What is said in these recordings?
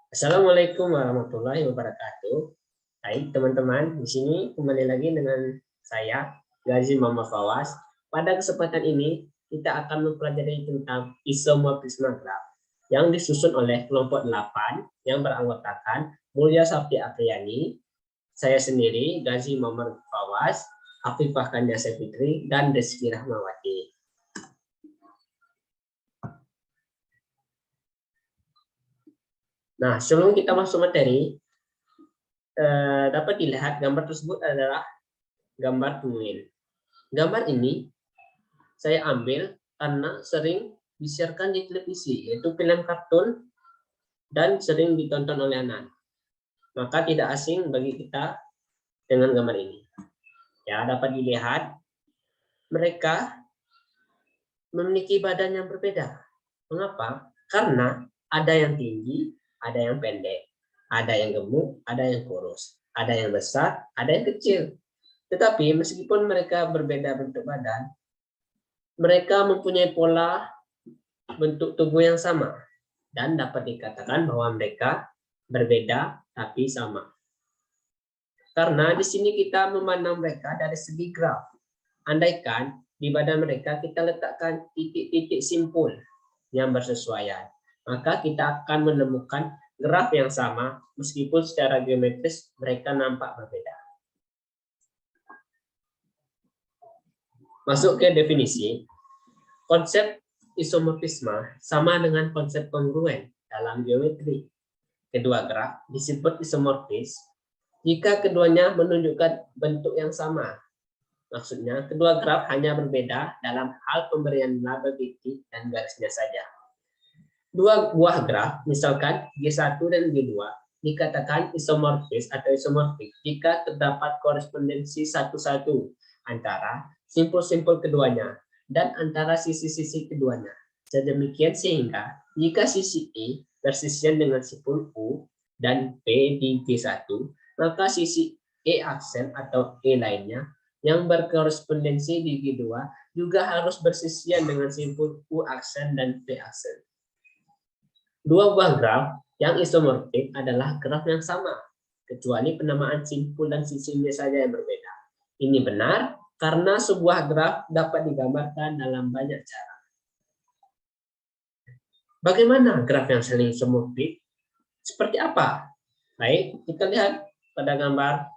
Assalamualaikum warahmatullahi wabarakatuh. Baik teman-teman, di sini kembali lagi dengan saya, Gazi Muhammad Fawaz. Pada kesempatan ini, kita akan mempelajari tentang isomorfisme graf yang disusun oleh kelompok 8 yang beranggotakan Mulya Sabti Apriyani, saya sendiri, Gazi Muhammad Fawaz, Afifah Kandasya Fitri, dan Rizky Rahmawati. Nah, sebelum kita masuk materi, dapat dilihat gambar tersebut adalah gambar penguin. Gambar ini saya ambil karena sering disiarkan di televisi, yaitu film kartun dan sering ditonton oleh anak. Maka tidak asing bagi kita dengan gambar ini. Ya, dapat dilihat mereka memiliki badan yang berbeda. Mengapa? Karena ada yang tinggi, ada yang pendek, ada yang gemuk, ada yang kurus, ada yang besar, ada yang kecil. Tetapi meskipun mereka berbeda bentuk badan, mereka mempunyai pola bentuk tubuh yang sama dan dapat dikatakan bahwa mereka berbeda tapi sama. Karena di sini kita memandang mereka dari segi graf. Andaikan di badan mereka kita letakkan titik-titik simpul yang bersesuaian, maka kita akan menemukan graf yang sama meskipun secara geometris mereka nampak berbeda. Masuk ke definisi. Konsep isomorfisme sama dengan konsep kongruen dalam geometri. Kedua graf disebut isomorfis jika keduanya menunjukkan bentuk yang sama. Maksudnya, kedua graf hanya berbeda dalam hal pemberian label titik dan garisnya saja. Dua buah graf, misalkan G1 dan G2, dikatakan isomorfis atau isomorfik jika terdapat korespondensi satu-satu antara simpul-simpul keduanya dan antara sisi-sisi keduanya. Sedemikian sehingga jika sisi E bersisian dengan simpul U dan P di G1, maka sisi E aksen atau E lainnya yang berkorespondensi di G2 juga harus bersisian dengan simpul U aksen dan P aksen. Dua buah graf yang isomorfik adalah graf yang sama, kecuali penamaan simpul dan sisinya saja yang berbeda. Ini benar karena sebuah graf dapat digambarkan dalam banyak cara. Bagaimana graf yang saling isomorfik? Seperti apa? Baik, kita lihat pada gambar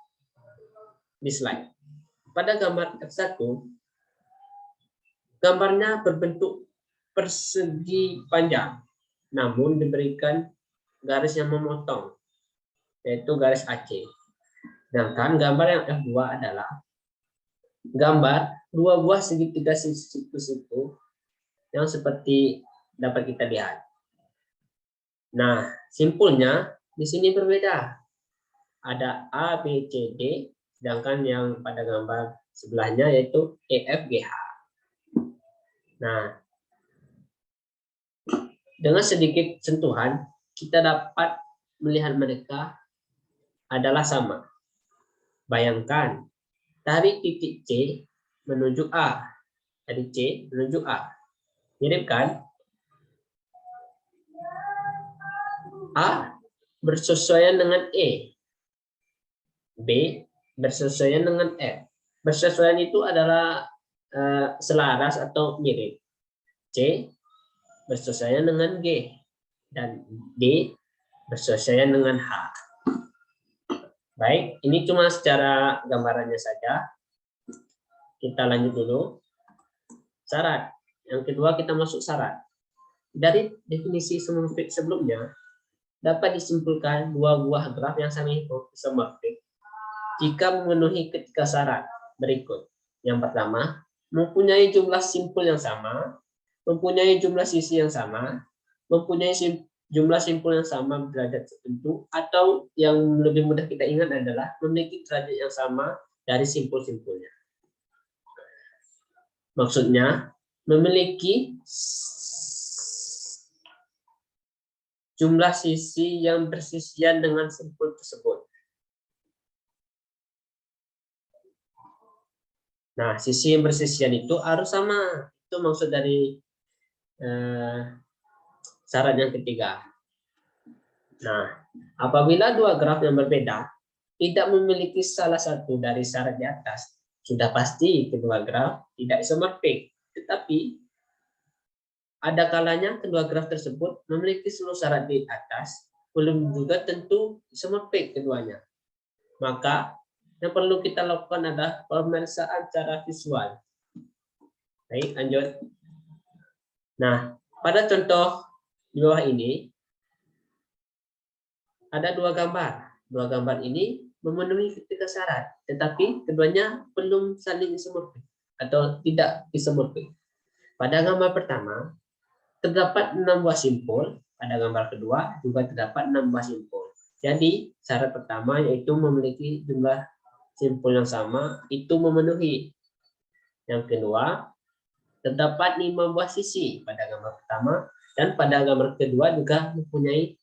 di slide. Pada gambar F1, gambarnya berbentuk persegi panjang, namun diberikan garis yang memotong, yaitu garis AC. Sedangkan gambar yang F2 adalah gambar dua buah segitiga siku-siku yang seperti dapat kita lihat. Nah, simpulnya di sini berbeda. Ada A, B, C, D, sedangkan yang pada gambar sebelahnya yaitu E, F, G, H. Nah, dengan sedikit sentuhan, kita dapat melihat mereka adalah sama. Bayangkan, tarik titik C menuju A. Dari C menuju A. Mirip kan? A bersesuaian dengan E. B bersesuaian dengan F. Bersesuaian itu adalah selaras atau mirip. C bersesuaian dengan G. Dan D bersesuaian dengan H. Baik, ini cuma secara gambarannya saja. Kita lanjut dulu. Syarat. Yang kedua kita masuk syarat. Dari definisi isomorfik sebelumnya, dapat disimpulkan dua buah graf yang saling isomorfik jika memenuhi ketiga syarat berikut. Yang pertama, mempunyai jumlah simpul yang sama, mempunyai jumlah sisi yang sama, mempunyai jumlah simpul yang sama derajat tertentu, atau yang lebih mudah kita ingat adalah memiliki derajat yang sama dari simpul-simpulnya. Maksudnya, memiliki jumlah sisi yang bersisian dengan simpul tersebut. Nah, sisi yang bersisian itu harus sama. Itu maksud dari syarat yang ketiga. Nah, apabila dua graf yang berbeda tidak memiliki salah satu dari syarat di atas, sudah pasti kedua graf tidak isomerfik. Tetapi ada kalanya kedua graf tersebut memiliki seluruh syarat di atas, belum juga tentu isomerfik keduanya. Maka yang perlu kita lakukan adalah pemeriksaan secara visual. Baik, lanjut. Nah, pada contoh di bawah ini ada dua gambar. Dua gambar ini memenuhi ketiga syarat, tetapi keduanya belum saling isomorfik atau tidak isomorfik. Pada gambar pertama, terdapat 6 buah simpul. Pada gambar kedua juga terdapat 6 buah simpul. Jadi, syarat pertama yaitu memiliki jumlah simpul yang sama, itu memenuhi. Yang kedua, terdapat 5 buah sisi pada gambar pertama, dan pada gambar kedua juga mempunyai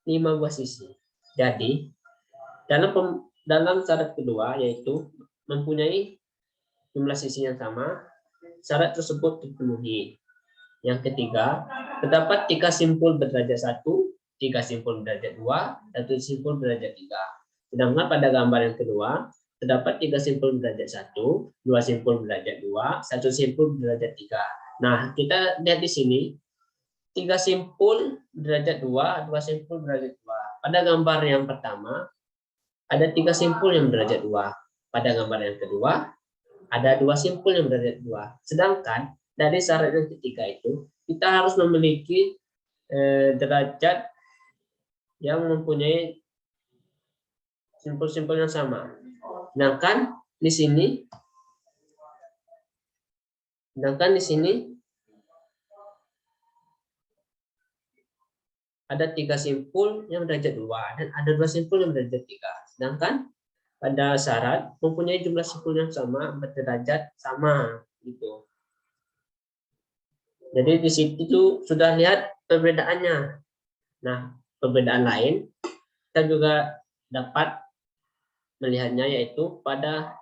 5 buah sisi. Jadi, dalam syarat kedua yaitu mempunyai jumlah sisi yang sama, syarat tersebut terpenuhi. Yang ketiga, terdapat 3 simpul berderajat 1, 3 simpul berderajat 2, 1 simpul berderajat 3. Sedangkan pada gambar yang kedua, terdapat 3 simpul berderajat 1, 2 simpul berderajat 2, 1 simpul berderajat 3. Nah, kita lihat di sini, 3 simpul berderajat 2, 2 simpul berderajat 2. Pada gambar yang pertama, ada 3 simpul yang berderajat 2. Pada gambar yang kedua, ada 2 simpul yang berderajat 2. Sedangkan dari syarat yang ketiga itu, kita harus memiliki derajat yang mempunyai simpul-simpul yang sama. Sedangkan di sini ada 3 simpul yang berderajat 2 dan ada 2 simpul yang berderajat 3. Sedangkan pada syarat mempunyai jumlah simpul yang sama berderajat sama gitu. Jadi di situ sudah lihat perbedaannya. Nah, perbedaan lain kita juga dapat melihatnya yaitu pada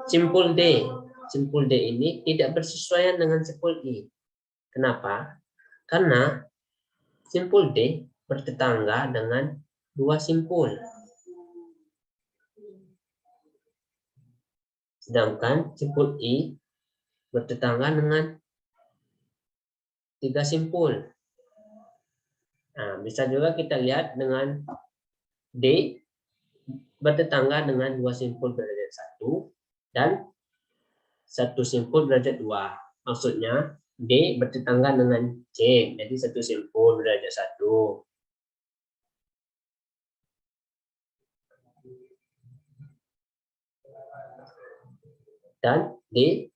simpul D. Simpul D ini tidak bersesuaian dengan simpul I. Kenapa? Karena simpul D bertetangga dengan 2 simpul. Sedangkan simpul I bertetangga dengan 3 simpul. Nah, bisa juga kita lihat dengan D bertetangga dengan 2 simpul berderajat 1 dan 1 simpul berderajat 2. Maksudnya D bertetangga dengan C, jadi 1 simpul berderajat 1. Dan D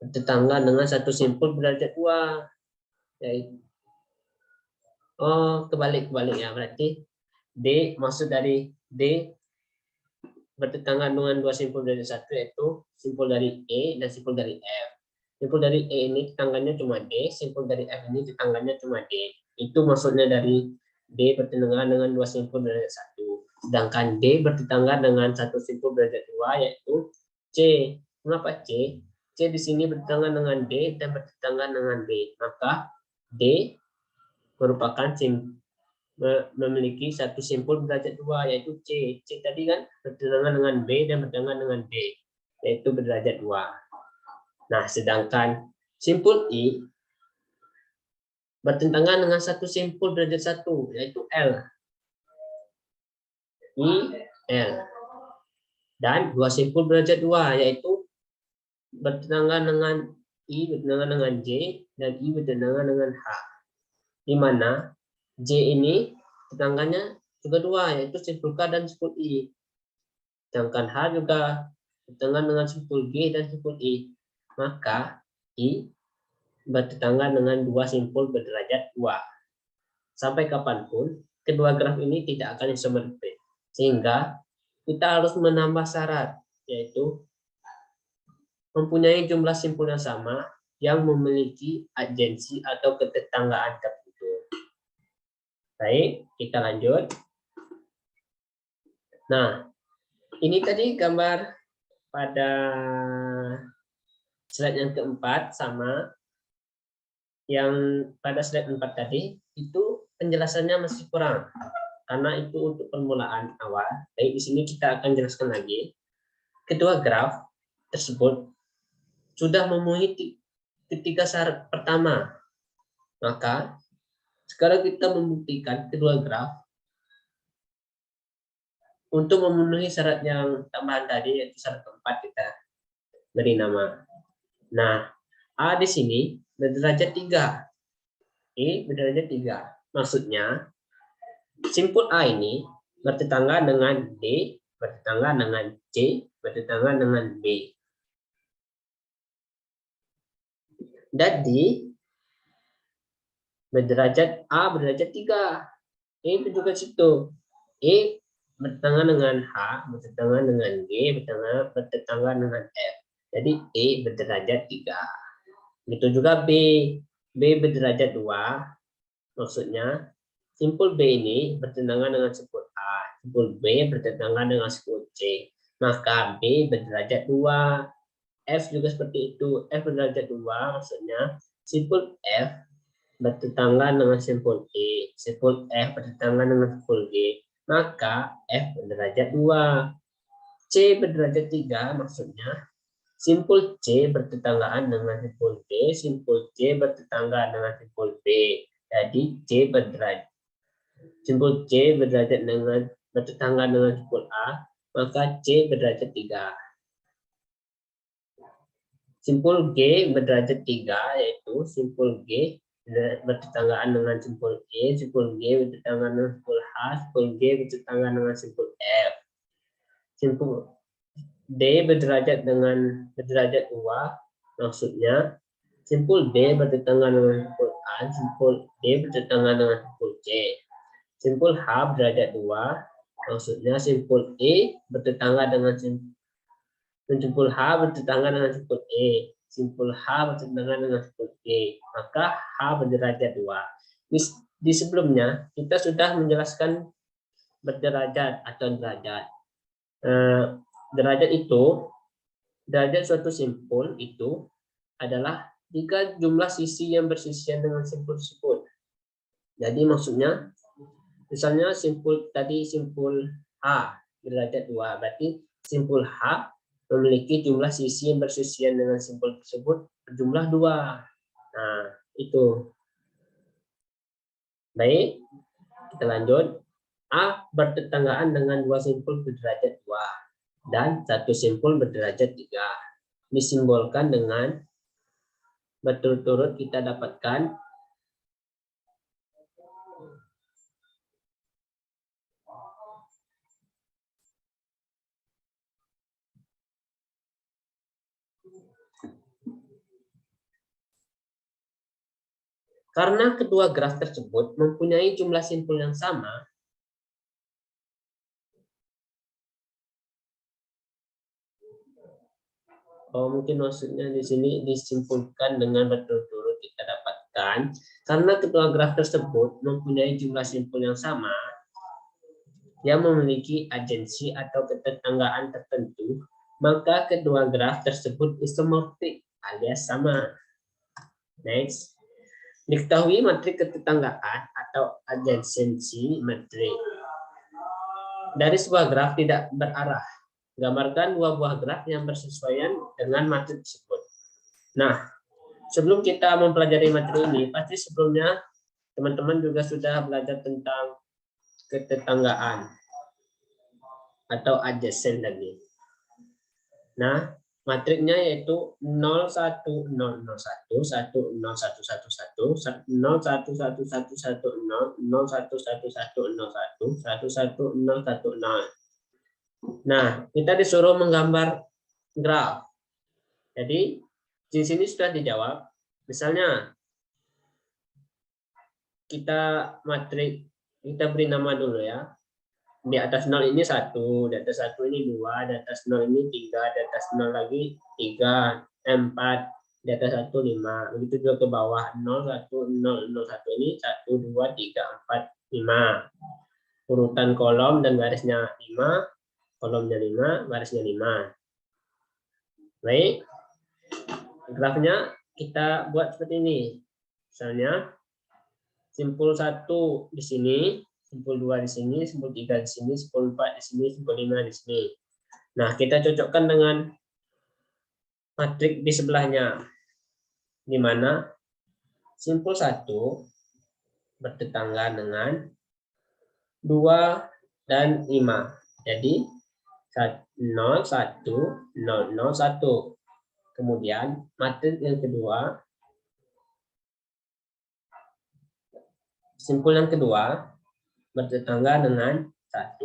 bertetangga dengan 1 simpul berderajat 2. Yaitu, kebalik ya, berarti D maksud dari D bertetangga dengan 2 simpul berderajat 1 yaitu simpul dari E dan simpul dari F. Simpul dari E ini tetangganya cuma D, simpul dari F ini tetangganya cuma D. Itu maksudnya dari D bertetangga dengan 2 simpul berderajat 1. Sedangkan D bertetangga dengan 1 simpul berderajat 2 yaitu C. Mengapa C? C di sini bertetangga dengan D dan bertetangga dengan B. Maka D merupakan memiliki 1 simpul berderajat 2 yaitu C. C tadi kan bertetangga dengan B dan bertetangga dengan D yaitu berderajat 2. Nah, sedangkan simpul I bertentangan dengan 1 simpul derajat 1 yaitu L. I, L. Dan 2 simpul derajat 2 yaitu bertentangan dengan I bertentangan dengan J dan I bertentangan dengan H. Di mana J ini tetangganya juga 2 yaitu simpul K dan simpul I. Sedangkan H juga bertentangan dengan simpul G dan simpul I. Maka I bertetangga dengan 2 simpul berderajat 2. Sampai kapanpun, kedua graf ini tidak akan isomerfik. Sehingga kita harus menambah syarat, yaitu mempunyai jumlah simpul yang sama yang memiliki adjensi atau ketetanggaan tertentu. Baik, kita lanjut. Nah, ini tadi gambar pada slide yang keempat sama yang pada slide 4 tadi itu penjelasannya masih kurang karena itu untuk permulaan awal. Baik, di sini kita akan jelaskan lagi. Kedua graf tersebut sudah memenuhi ketiga syarat pertama. Maka sekarang kita membuktikan kedua graf untuk memenuhi syarat yang tambahan tadi, yaitu syarat keempat, kita beri nama. Nah, A di sini berderajat 3, E berderajat 3. Maksudnya, simpul A ini bertetangga dengan D, bertetangga dengan C, bertetangga dengan B. Jadi, berderajat A berderajat 3. E itu juga situ. E bertetangga dengan H, bertetangga dengan G, bertetangga dengan F. Jadi E berderajat 3. Begitu juga B. B berderajat 2. Maksudnya simpul B ini bertentangan dengan simpul A. Simpul B bertentangan dengan simpul C. Maka B berderajat 2. F juga seperti itu. F berderajat 2. Maksudnya simpul F bertetangga dengan simpul E. Simpul F bertetangga dengan simpul G. Maka F berderajat 2. C berderajat 3. Maksudnya simpul C bertetanggaan dengan simpul D, simpul C bertetangga dengan simpul B. Jadi C berderajat. Simpul C bertetangga dengan simpul A, maka C berderajat 3. Simpul G berderajat 3, yaitu simpul G bertetanggaan dengan simpul E, simpul G bertetangga dengan simpul H, simpul G bertetangga dengan simpul F. Simpul D berderajat 2, maksudnya simpul D bertetangga dengan simpul A, simpul D bertetangga dengan simpul C. Simpul H berderajat 2, maksudnya simpul E bertetangga dengan simpul H bertetangga dengan simpul E. Simpul H bertetangga dengan simpul E. Maka H berderajat 2. Di sebelumnya kita sudah menjelaskan berderajat atau derajat. Derajat itu, derajat suatu simpul itu adalah jika jumlah sisi yang bersisian dengan simpul tersebut. Jadi maksudnya, misalnya simpul tadi simpul H derajat 2, berarti simpul H memiliki jumlah sisi yang bersisian dengan simpul tersebut berjumlah 2. Nah, itu. Baik, kita lanjut. A bertetanggaan dengan 2 simpul berderajat 2. Dan satu simpul berderajat 3. Disimbolkan dengan berturut-turut kita dapatkan karena kedua graf tersebut mempunyai jumlah simpul yang sama. Mungkin maksudnya di sini disimpulkan dengan berturut-turut kita dapatkan karena kedua graf tersebut mempunyai jumlah simpul yang sama yang memiliki agensi atau ketetanggaan tertentu, maka kedua graf tersebut isomorfik alias sama. Next, diketahui matrik ketetanggaan atau adjacency matrik. Dari sebuah graf tidak berarah. Gambarkan dua buah graf yang bersesuaian dengan matrik tersebut. Nah, sebelum kita mempelajari materi ini, pasti sebelumnya teman-teman juga sudah belajar tentang ketetanggaan atau adjacent tadi. Nah, matriknya yaitu 0 1 0 0 1 1 0 1 1 1 0 1 1 1 0 1 1 1 1 0 0 1 1 1 0 1 1 0 1 0. Nah, kita disuruh menggambar graf. Jadi, di sini sudah dijawab. Misalnya, kita matrik, kita beri nama dulu ya. Di atas 0 ini 1, di atas 1 ini 2, di atas 0 ini 3, di atas 0 lagi 3, 4, di atas 1, 5. Begitu juga ke bawah, 0, 1, 0, 0, 1 ini 1, 2, 3, 4, 5. Urutan kolom dan barisnya 5, kolomnya 5, barisnya 5. Baik, grafnya kita buat seperti ini. Misalnya simpul 1 di sini, simpul 2 di sini, simpul 3 di sini, simpul 4 di sini, simpul 5 di sini. Nah, kita cocokkan dengan matriks di sebelahnya, di mana simpul 1 bertetangga dengan 2 dan 5. Jadi 0, 1, 0, 0, 1. Kemudian matriks yang kedua, simpul yang kedua bertetangga dengan 1.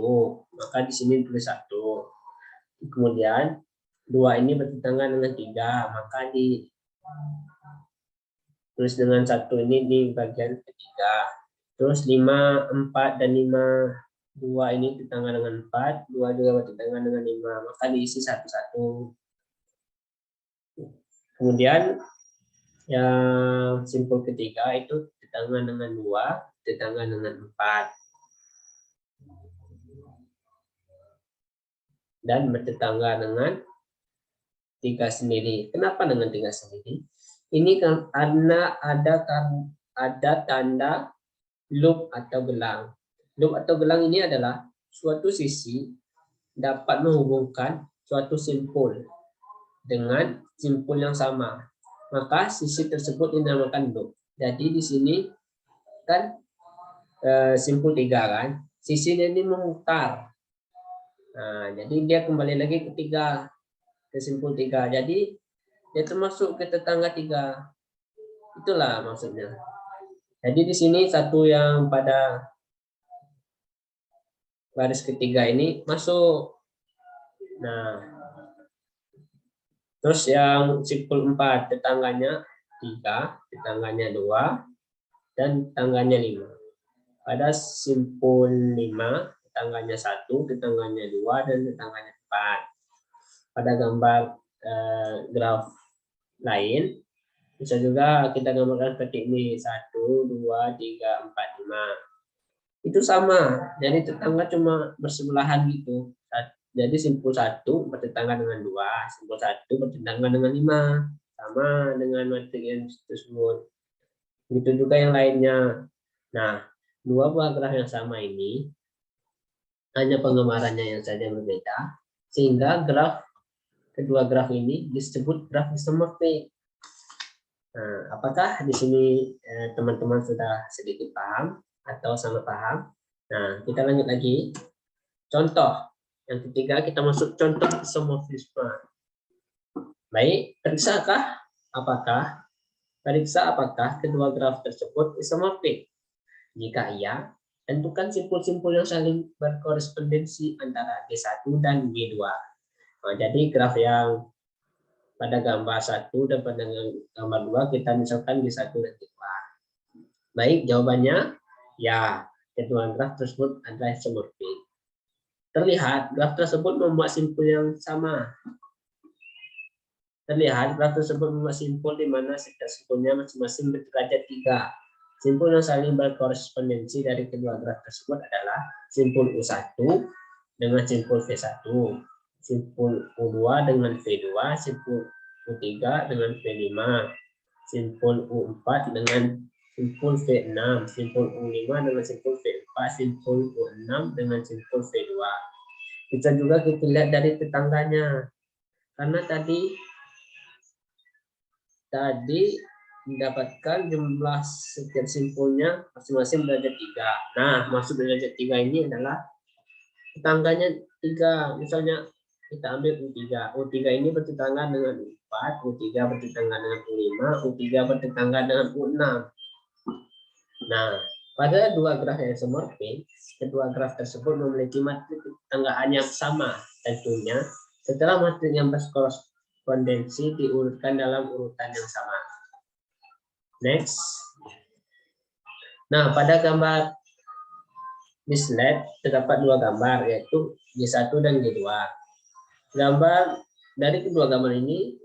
Maka di sini tulis 1. Kemudian 2 ini bertetangga dengan 3. Maka di tulis dengan 1 ini di bagian ketiga. Terus 5, 4, dan 5. 2 ini tetangga dengan 4, 2 juga bertetangga dengan 5, maka diisi satu-satu. Kemudian yang simpul ketiga itu tetangga dengan 2, tetangga dengan 4. Dan bertetangga dengan 3 sendiri. Kenapa dengan 3 sendiri? Ini karena ada tanda loop atau gelang. Loop atau gelang ini adalah suatu sisi dapat menghubungkan suatu simpul dengan simpul yang sama. Maka sisi tersebut dinamakan loop. Jadi di sini kan simpul 3 kan, sisinya ini memutar. Nah, jadi dia kembali lagi ke 3, ke simpul 3. Jadi dia termasuk ke tetangga 3. Itulah maksudnya. Jadi di sini satu yang pada baris ketiga ini masuk. Nah, terus yang simpul 4 tetangganya 3, tetangganya 2, dan tetangganya 5. Pada simpul 5 tetangganya 1, tetangganya 2, dan tetangganya 4. Pada gambar graf lain bisa juga kita gambarkan seperti ini, 1, 2, 3, 4, 5. Itu sama, jadi tetangga cuma bersebelahan gitu. Jadi simpul 1 bertetangga dengan 2, simpul 1 bertetangga dengan 5, sama dengan matriks yang tersebut. Begitu juga yang lainnya. Nah, dua buah graf yang sama ini hanya penggambarannya yang saja berbeda, sehingga kedua graf ini disebut graf isomorfik. Nah, apakah di sini teman-teman sudah sedikit paham atau sama paham? Nah, kita lanjut lagi. Contoh yang ketiga, kita masuk contoh isomorfisme. Baik, periksa apakah kedua graf tersebut isomorfik. Jika iya, tentukan simpul-simpul yang saling berkorespondensi antara G1 dan G2. Nah, jadi graf yang pada gambar 1 dan pada gambar 2 kita misalkan G1 dan G2. Baik, jawabannya ya, kedua graf tersebut adalah isomorfik. Terlihat graf tersebut membuat simpul yang sama. Terlihat graf tersebut membuat simpul di mana setiap simpulnya masing-masing berderajat 3. Simpul yang saling berkorespondensi dari kedua graf tersebut adalah simpul U1 dengan simpul V1, simpul U2 dengan V2, simpul U3 dengan V5, simpul U4 dengan simpul V6, simpul U5 dengan simpul V4, simpul U6 dengan simpul V2. Bisa juga kita lihat dari tetangganya, karena tadi mendapatkan jumlah setiap simpulnya masing-masing derajat 3. Nah, maksud derajat 3 ini adalah tetangganya 3. Misalnya kita ambil U3. U3 ini bertetangga dengan U4, U3 bertetangga dengan U5, U3 bertetangga dengan U6. Nah, pada dua graf yang isomorfik, kedua graf tersebut memiliki matriks tetanggaan yang sama. Tentunya, setelah matriks yang berkorespondensi diurutkan dalam urutan yang sama. Next. Nah, pada gambar di slide terdapat dua gambar, yaitu G1 dan G2. Gambar dari kedua gambar ini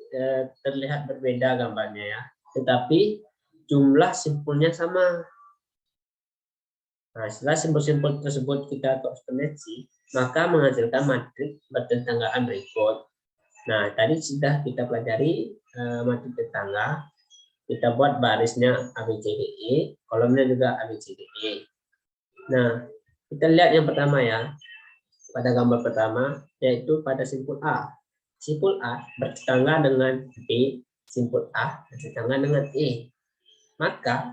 terlihat berbeda gambarnya ya, tetapi jumlah simpulnya sama. Nah, setelah simpul-simpul tersebut kita korespondensi, maka menghasilkan matriks bertetanggaan berikut. Nah, tadi sudah kita pelajari matriks tetangga. Kita buat barisnya ABCDE, kolomnya juga ABCDE. Nah, kita lihat yang pertama ya. Pada gambar pertama, yaitu pada simpul A. Simpul A bertetangga dengan B, simpul A bertetangga dengan E. Maka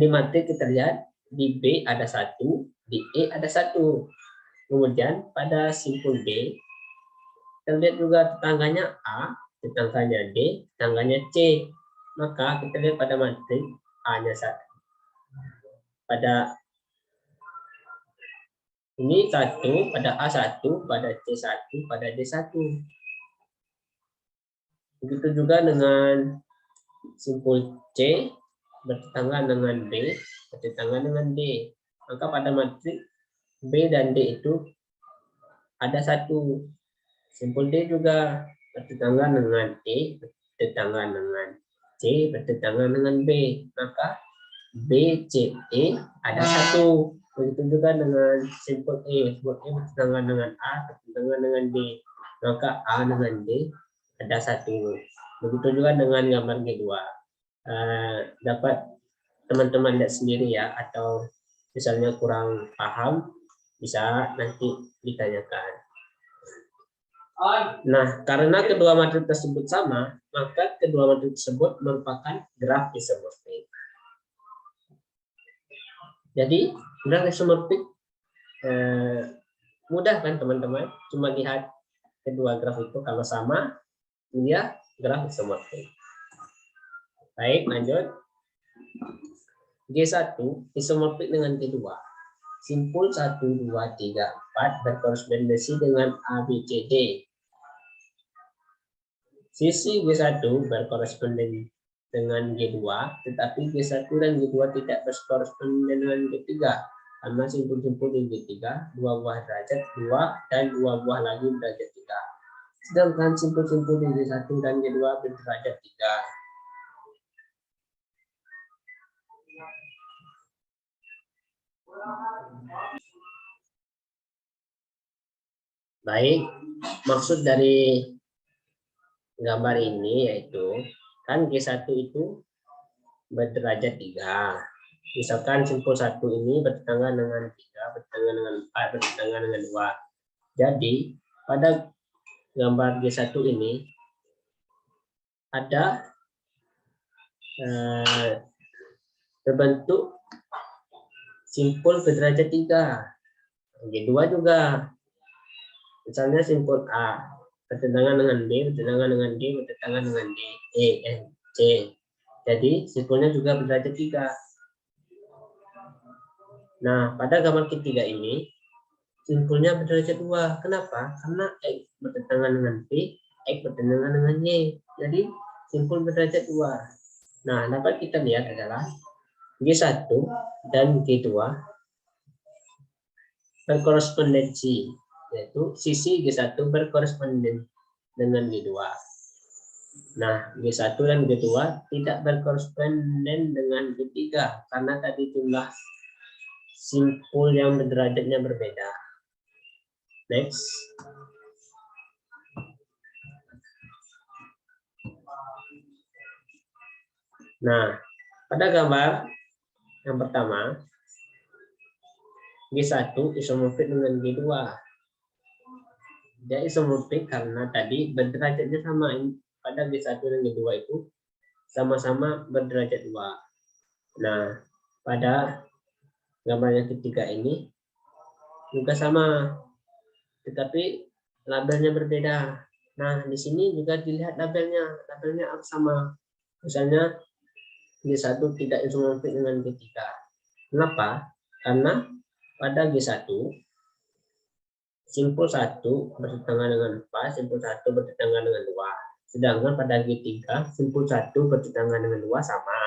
di materi kita lihat di B ada 1, di E ada 1. Kemudian pada simpul B, kita lihat juga tetangganya A, tetangganya D, tetangganya C. Maka kita lihat pada materi A-nya 1. Pada ini 1, pada A1, pada C1, pada D1. Begitu juga dengan simpul C bertetangga dengan B, bertetangga dengan D. Maka pada matrik B dan D itu ada 1. Simpul D juga bertetangga dengan E, bertetangga dengan C, bertetangga dengan B. Maka B, C, E ada 1. Begitu juga dengan simpul E. Simpul E bertetangga dengan A, bertetangga dengan D. Maka A dengan D ada 1. Begitu juga dengan gambar G2. Dapat teman-teman lihat sendiri ya, atau misalnya kurang paham bisa nanti ditanyakan. Nah, karena kedua matrik tersebut sama, maka kedua matrik tersebut merupakan graf isomorfik. Jadi graf isomorfik mudah kan teman-teman, cuma lihat kedua graf itu kalau sama dia graf isomorfik. Baik, lanjut. G1 isomorfik dengan G2. Simpul 1, 2, 3, 4 berkorespondensi dengan ABCD. Sisi G1 berkoresponden dengan G2, tetapi G1 dan G2 tidak berkoresponden dengan G3. Karena simpul-simpul di G3, 2 buah derajat 2 dan 2 buah lagi derajat 3. Sedangkan simpul-simpul di G1 dan G2 berderajat 3. Baik, maksud dari gambar ini yaitu kan G1 itu berderajat 3. Misalkan simpul 1 ini bertetangga dengan 3, bertetangga dengan 4, bertetangga dengan 2. Jadi pada gambar G1 ini ada terbentuk simpul berderajat 3. G2 juga. Misalnya simpul A bertentangan dengan B, bertentangan dengan D, bertentangan dengan D, E, F, C. Jadi simpulnya juga berderajat 3. Nah, pada gambar ketiga ini simpulnya berderajat 2. Kenapa? Karena X bertentangan dengan P, X bertentangan dengan Y. Jadi simpul berderajat 2. Nah, dapat kita lihat adalah G1 dan G2 berkorespondensi, yaitu sisi G1 berkoresponden dengan G2. Nah, G1 dan G2 tidak berkoresponden dengan G3 karena tadi jumlah simpul yang derajatnya berbeda. Next. Nah, pada gambar yang pertama, G1 isomorfik dengan G2. Dia isomorfik karena tadi berderajatnya sama. Pada G1 dan G2 itu sama-sama berderajat 2. Nah, pada gambar yang ketiga ini juga sama, tetapi labelnya berbeda. Nah, di sini juga dilihat labelnya sama. Misalnya G1 tidak isomorfik dengan G3. Kenapa? Karena pada G1 simpul 1 bertetangga dengan 4, simpul 1 bertetangga dengan 2. Sedangkan pada G3 simpul 1 bertetangga dengan 2 sama.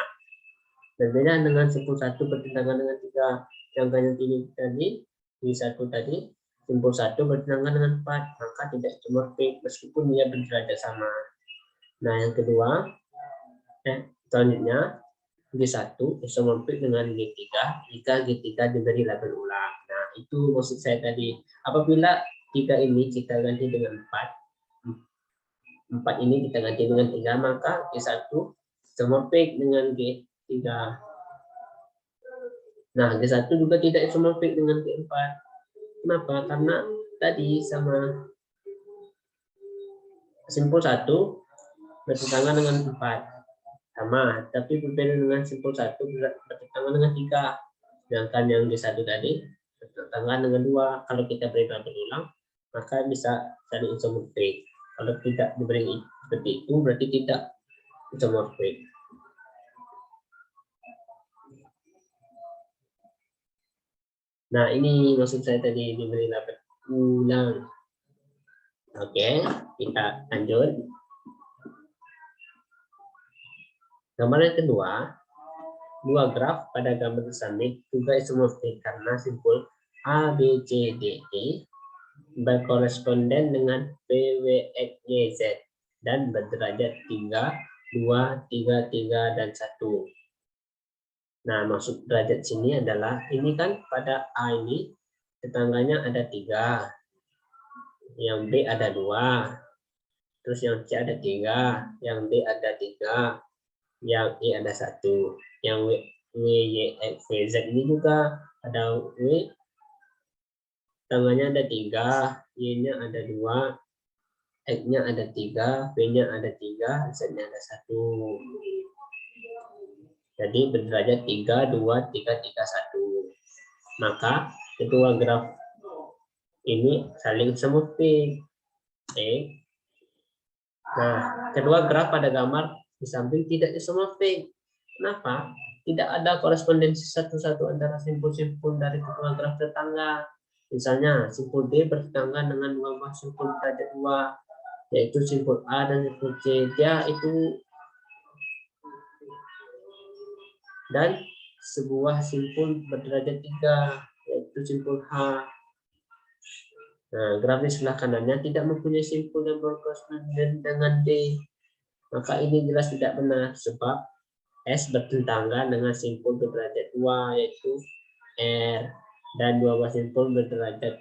Berbeda dengan simpul 1 bertetangga dengan 3. Yang kayak ini tadi, G1 tadi simpul 1 bertetangga dengan 4, maka tidak isomorfik meskipun dia berderajat sama. Nah, yang kedua, selanjutnya G1 isomorfik dengan G3 jika G3 diberi label ulang. Nah, itu maksud saya tadi. Apabila 3 ini kita ganti dengan 4, 4 ini kita ganti dengan 3, maka G1 isomorfik dengan G3. Nah, G1 juga tidak isomorfik dengan G4. Kenapa? Karena tadi sama simpul 1 bertentangan dengan 4. Sama, tapi berbeda dengan simpul 1 bertentangan dengan 3. Sedangkan yang G1 tadi bertentangan dengan 2. Kalau kita beri berulang, maka bisa saling isomorfik. Kalau tidak diberi seperti itu, berarti tidak isomorfik. Nah, ini maksud saya tadi diberi label ulang. Oke, kita lanjut. Gambar yang kedua, dua graf pada gambar summit juga isomorfik karena simpul A, B, C, D, E berkoresponden dengan P, W, X, Y, Z dan berderajat 3, 2, 3, 3, dan 1. Nah, maksud derajat sini adalah, ini kan pada A ini tetangganya ada 3, yang B ada 2, terus yang C ada 3, yang D ada 3, yang E ada 1, yang W, Y, X, Y, Z ini juga ada W, tetangganya ada 3, Y-nya ada 2, X-nya ada 3, V-nya ada 3, Z-nya ada 1. Jadi berderajat 3, 2, 3, 3, 1. Maka kedua graf ini saling isomorfik. Oke. Nah, kedua graf pada gambar di samping tidak isomorfik. Kenapa? Tidak ada korespondensi satu-satu antara simpul-simpul dari kedua graf tetangga. Misalnya, simpul D bertetangga dengan dua buah simpul derajat 2, yaitu simpul A dan simpul C. Dia itu dan sebuah simpul berderajat 3, yaitu simpul H. Nah, graf di sebelah kanannya tidak mempunyai simpul yang berkoresponden dengan D. Maka ini jelas tidak benar, sebab S bertentangan dengan simpul berderajat 2, yaitu R, dan dua buah simpul berderajat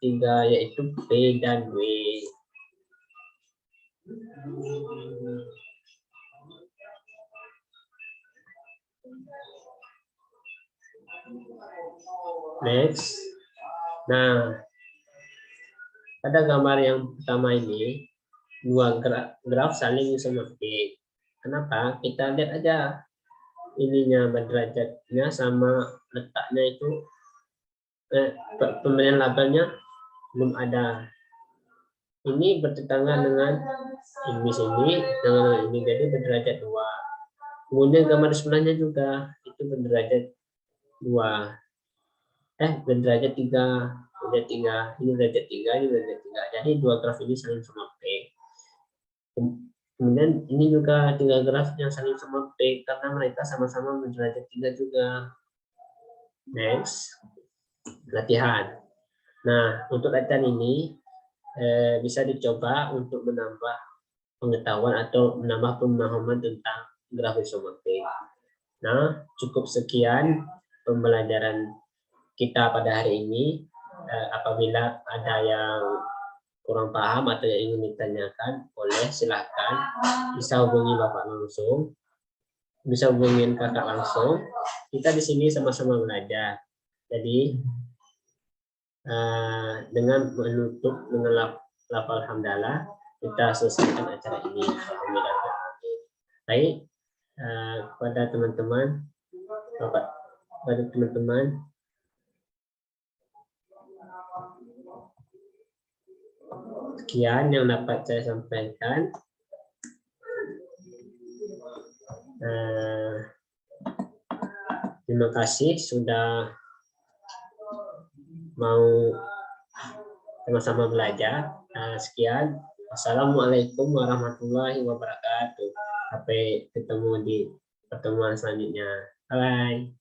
3, yaitu P dan W. Next. Nah, pada gambar yang pertama ini, dua graf saling isomorfik. Kenapa? Kita lihat aja ininya berderajatnya sama letaknya itu, pemberian labelnya belum ada. Ini bertentangan dengan ini sini dengan ini, jadi berderajat 2. Kemudian gambar sebelahnya juga itu berderajat 2. Berderajat 3, berderajat 3, ini berderajat 3, ini berderajat 3. Jadi dua graf ini saling isomorfik. Kemudian ini juga 3 graf yang saling isomorfik karena mereka sama-sama berderajat 3 juga. Next, latihan. Nah, untuk latihan ini bisa dicoba untuk menambah pengetahuan atau menambah pemahaman tentang graf isomorfik. Nah, cukup sekian pembelajaran kita pada hari ini. Apabila ada yang kurang paham atau yang ingin ditanyakan, boleh silakan bisa hubungi Bapak langsung, bisa hubungin Kakak langsung. Kita di sini sama-sama belajar. Jadi dengan menutup dengan lafal hamdalah, kita selesaikan acara ini. Alhamdulillah. Baik, kepada teman-teman, Bapak, kepada teman-teman, sekian yang dapat saya sampaikan. Terima kasih sudah mau sama-sama belajar. Sekian. Assalamualaikum warahmatullahi wabarakatuh. Sampai ketemu di pertemuan selanjutnya. Bye.